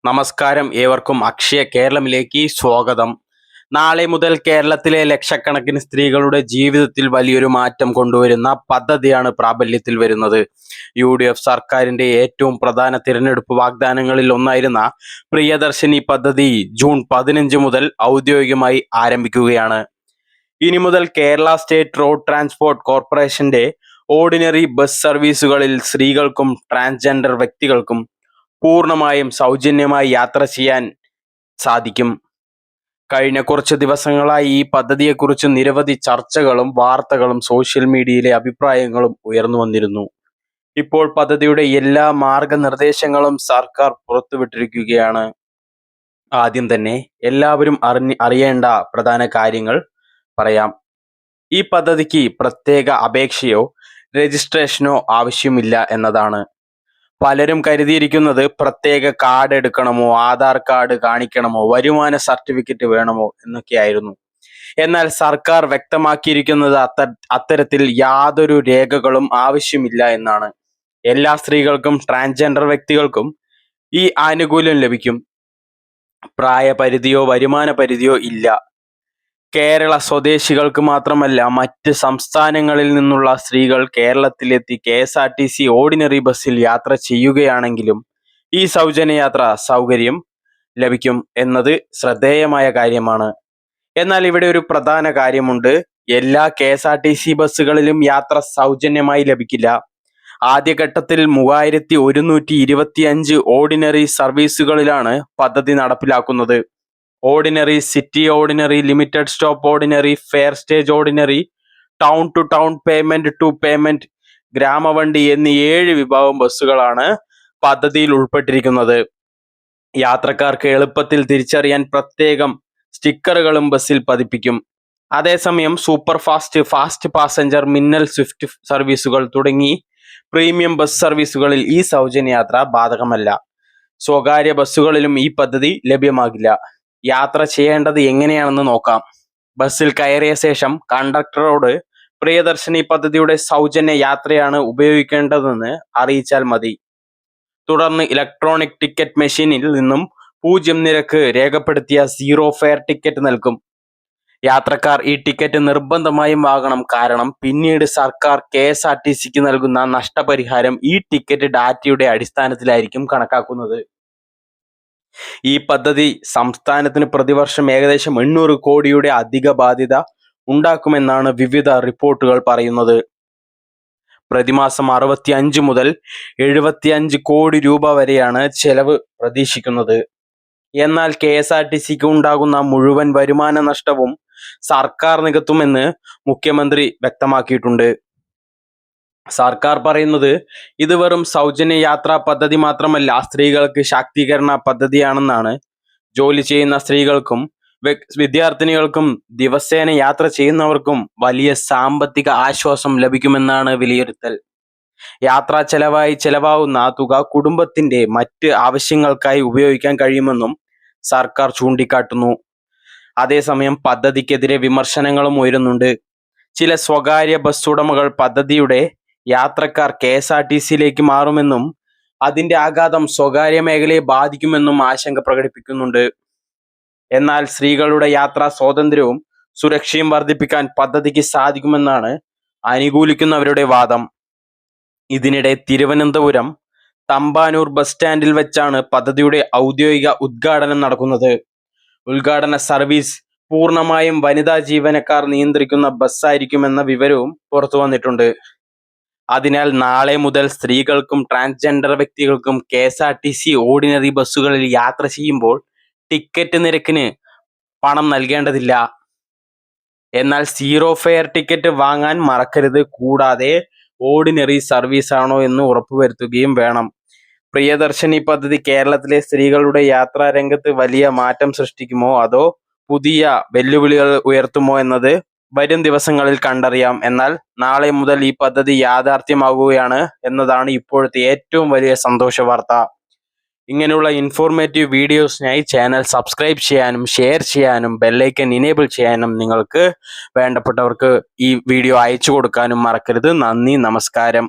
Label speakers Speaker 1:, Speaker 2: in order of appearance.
Speaker 1: നമസ്കാരം, ഏവർക്കും അക്ഷയ കേരളമിലേക്ക് സ്വാഗതം. നാളെ മുതൽ കേരളത്തിലെ ലക്ഷക്കണക്കിന് സ്ത്രീകളുടെ ജീവിതത്തിൽ വലിയൊരു മാറ്റം കൊണ്ടുവരുന്ന പദ്ധതിയാണ് പ്രാബല്യത്തിൽ വരുന്നത്. UDF സർക്കാരിന്റെ ഏറ്റവും പ്രധാന തിരഞ്ഞെടുപ്പ് വാഗ്ദാനങ്ങളിൽ ഒന്നായിരുന്ന പ്രിയദർശിനി പദ്ധതി ജൂൺ 15 മുതൽ ഔദ്യോഗികമായി ആരംഭിക്കുകയാണ്. ഇനി മുതൽ കേരള സ്റ്റേറ്റ് റോഡ് ട്രാൻസ്പോർട്ട് കോർപ്പറേഷന്റെ ഓർഡിനറി ബസ് സർവീസുകളിൽ സ്ത്രീകൾക്കും ട്രാൻസ്ജെൻഡർ വ്യക്തികൾക്കും പൂർണ്ണമായും സൗജന്യമായി യാത്ര ചെയ്യാൻ സാധിക്കും. കഴിഞ്ഞ കുറച്ച് ദിവസങ്ങളായി ഈ പദ്ധതിയെക്കുറിച്ച് നിരവധി ചർച്ചകളും വാർത്തകളും സോഷ്യൽ മീഡിയയിലെ അഭിപ്രായങ്ങളും ഉയർന്നു വന്നിരുന്നു. ഇപ്പോൾ പദ്ധതിയുടെ എല്ലാ മാർഗനിർദ്ദേശങ്ങളും സർക്കാർ പുറത്തുവിട്ടിരിക്കുകയാണ്. ആദ്യം തന്നെ എല്ലാവരും അറിയേണ്ട പ്രധാന കാര്യങ്ങൾ പറയാം. ഈ പദ്ധതിക്ക് പ്രത്യേക അപേക്ഷയോ രജിസ്ട്രേഷനോ ആവശ്യമില്ല എന്നതാണ്. പലരും കരുതിയിരിക്കുന്നത് പ്രത്യേക കാർഡ് എടുക്കണമോ, ആധാർ കാർഡ് കാണിക്കണമോ, വരുമാന സർട്ടിഫിക്കറ്റ് വേണമോ എന്നൊക്കെയായിരുന്നു. എന്നാൽ സർക്കാർ വ്യക്തമാക്കിയിരിക്കുന്നത് അത്തരത്തിൽ യാതൊരു രേഖകളും ആവശ്യമില്ല എന്നാണ്. എല്ലാ സ്ത്രീകൾക്കും ട്രാൻസ്ജെൻഡർ വ്യക്തികൾക്കും ഈ ആനുകൂല്യം ലഭിക്കും. പ്രായപരിധിയോ വരുമാന പരിധിയോ ഇല്ല. കേരള സ്വദേശികൾക്ക് മാത്രമല്ല, മറ്റ് സംസ്ഥാനങ്ങളിൽ നിന്നുള്ള സ്ത്രീകൾ കേരളത്തിലെത്തി KSRTC ഓർഡിനറി ബസ്സിൽ യാത്ര ചെയ്യുകയാണെങ്കിലും ഈ സൗജന്യയാത്ര സൗകര്യം ലഭിക്കും എന്നത് ശ്രദ്ധേയമായ കാര്യമാണ്. എന്നാൽ ഇവിടെ ഒരു പ്രധാന കാര്യമുണ്ട്. എല്ലാ KSRTC ബസ്സുകളിലും യാത്ര സൗജന്യമായി ലഭിക്കില്ല. ആദ്യഘട്ടത്തിൽ 3125 ഓർഡിനറി സർവീസുകളിലാണ് പദ്ധതി നടപ്പിലാക്കുന്നത്. Ordinary, city ordinary, limited stop ordinary, fare stage ordinary, town to town, payment to payment, ഗ്രാമവണ്ടി എന്നീ 7 വിഭാഗം ബസ്സുകളാണ് പദ്ധതിയിൽ ഉൾപ്പെട്ടിരിക്കുന്നത്. യാത്രക്കാർക്ക് എളുപ്പത്തിൽ തിരിച്ചറിയാൻ പ്രത്യേകം സ്റ്റിക്കറുകളും ബസ്സിൽ പതിപ്പിക്കും. അതേസമയം സൂപ്പർ ഫാസ്റ്റ്, ഫാസ്റ്റ് പാസഞ്ചർ, മിന്നൽ, സ്വിഫ്റ്റ് സർവീസുകൾ തുടങ്ങി പ്രീമിയം ബസ് സർവീസുകളിൽ ഈ സൗജന്യയാത്ര ബാധകമല്ല. സ്വകാര്യ ബസ്സുകളിലും ഈ പദ്ധതി ലഭ്യമാകില്ല. യാത്ര ചെയ്യേണ്ടത് എങ്ങനെയാണെന്ന് നോക്കാം. ബസ്സിൽ കയറിയ ശേഷം കണ്ടക്ടറോട് പ്രിയദർശിനി പദ്ധതിയുടെ സൗജന്യ യാത്രയാണ് ഉപയോഗിക്കേണ്ടതെന്ന് അറിയിച്ചാൽ മതി. തുടർന്ന് ഇലക്ട്രോണിക് ടിക്കറ്റ് മെഷീനിൽ നിന്നും 0 നിരക്ക് രേഖപ്പെടുത്തിയ സീറോ ഫെയർ ടിക്കറ്റ് നൽകും. യാത്രക്കാർ ഈ ടിക്കറ്റ് നിർബന്ധമായും വാങ്ങണം. കാരണം പിന്നീട് സർക്കാർ KSRTCക്ക് നൽകുന്ന നഷ്ടപരിഹാരം ഈ ടിക്കറ്റ് ഡാറ്റയുടെ അടിസ്ഥാനത്തിലായിരിക്കും കണക്കാക്കുന്നത്. ഈ പദ്ധതി സംസ്ഥാനത്തിന് പ്രതിവർഷം ഏകദേശം 800 കോടിയുടെ അധിക ബാധ്യത ഉണ്ടാക്കുമെന്നാണ് വിവിധ റിപ്പോർട്ടുകൾ പറയുന്നത്. പ്രതിമാസം 65 മുതൽ 75 കോടി രൂപ വരെയാണ് ചെലവ് പ്രതീക്ഷിക്കുന്നത്. എന്നാൽ KSRTCക്ക് ഉണ്ടാകുന്ന മുഴുവൻ വരുമാന നഷ്ടവും സർക്കാർ നികത്തുമെന്ന് മുഖ്യമന്ത്രി വ്യക്തമാക്കിയിട്ടുണ്ട്. സർക്കാർ പറയുന്നത് ഇത് വെറും സൗജന്യ യാത്രാ പദ്ധതി മാത്രമല്ല, സ്ത്രീകൾക്ക് ശാക്തീകരണ പദ്ധതിയാണെന്നാണ്. ജോലി ചെയ്യുന്ന സ്ത്രീകൾക്കും വിദ്യാർത്ഥിനികൾക്കും ദിവസേന യാത്ര ചെയ്യുന്നവർക്കും വലിയ സാമ്പത്തിക ആശ്വാസം ലഭിക്കുമെന്നാണ് വിലയിരുത്തൽ. യാത്രാ ചെലവായി ചെലവാകുന്ന തുക കുടുംബത്തിന്റെ മറ്റ് ആവശ്യങ്ങൾക്കായി ഉപയോഗിക്കാൻ കഴിയുമെന്നും സർക്കാർ ചൂണ്ടിക്കാട്ടുന്നു. അതേസമയം പദ്ധതിക്കെതിരെ വിമർശനങ്ങളും ഉയരുന്നുണ്ട്. ചില സ്വകാര്യ ബസ് ഉടമകൾ പദ്ധതിയുടെ യാത്രക്കാർ KSRTCയിലേക്ക് മാറുമെന്നും അതിന്റെ ആഘാതം സ്വകാര്യ മേഖലയെ ബാധിക്കുമെന്നും ആശങ്ക പ്രകടിപ്പിക്കുന്നുണ്ട്. എന്നാൽ സ്ത്രീകളുടെ യാത്രാ സ്വാതന്ത്ര്യവും സുരക്ഷയും വർദ്ധിപ്പിക്കാൻ പദ്ധതിക്ക് സാധിക്കുമെന്നാണ് അനുകൂലിക്കുന്നവരുടെ വാദം. ഇതിനിടെ തിരുവനന്തപുരം തമ്പാനൂർ ബസ് സ്റ്റാൻഡിൽ വെച്ചാണ് പദ്ധതിയുടെ ഔദ്യോഗിക ഉദ്ഘാടനം നടക്കുന്നത്. ഉദ്ഘാടന സർവീസ് പൂർണ്ണമായും വനിതാ ജീവനക്കാർ നിയന്ത്രിക്കുന്ന ബസ്സായിരിക്കുമെന്ന വിവരവും പുറത്തു വന്നിട്ടുണ്ട്. അതിനാൽ നാളെ മുതൽ സ്ത്രീകൾക്കും ട്രാൻസ്ജെൻഡർ വ്യക്തികൾക്കും KSRTC ഓർഡിനറി ബസ്സുകളിൽ യാത്ര ചെയ്യുമ്പോൾ ടിക്കറ്റ് നിരക്കിന് പണം നൽകേണ്ടതില്ല. എന്നാൽ സീറോ ഫെയർ ടിക്കറ്റ് വാങ്ങാൻ മറക്കരുത്. കൂടാതെ ഓർഡിനറി സർവീസ് ആണോ എന്ന് ഉറപ്പുവരുത്തുകയും വേണം. പ്രിയദർശിനി പദ്ധതി കേരളത്തിലെ സ്ത്രീകളുടെ യാത്രാ രംഗത്ത് വലിയ മാറ്റം സൃഷ്ടിക്കുമോ അതോ പുതിയ വെല്ലുവിളികൾ ഉയർത്തുമോ എന്നത് വരും ദിവസങ്ങളിൽ കണ്ടറിയാം. എന്നാൽ നാളെ മുതൽ ഈ പദ്ധതി യാഥാർത്ഥ്യമാകുകയാണ് എന്നതാണ് ഇപ്പോഴത്തെ ഏറ്റവും വലിയ സന്തോഷ വാർത്ത. ഇങ്ങനെയുള്ള ഇൻഫോർമേറ്റീവ് വീഡിയോസിനായി ചാനൽ സബ്സ്ക്രൈബ് ചെയ്യാനും ഷെയർ ചെയ്യാനും ബെല്ലൈക്കൻ ഇനേബിൾ ചെയ്യാനും നിങ്ങൾക്ക് വേണ്ടപ്പെട്ടവർക്ക് ഈ വീഡിയോ അയച്ചു കൊടുക്കാനും മറക്കരുത്. നന്ദി, നമസ്കാരം.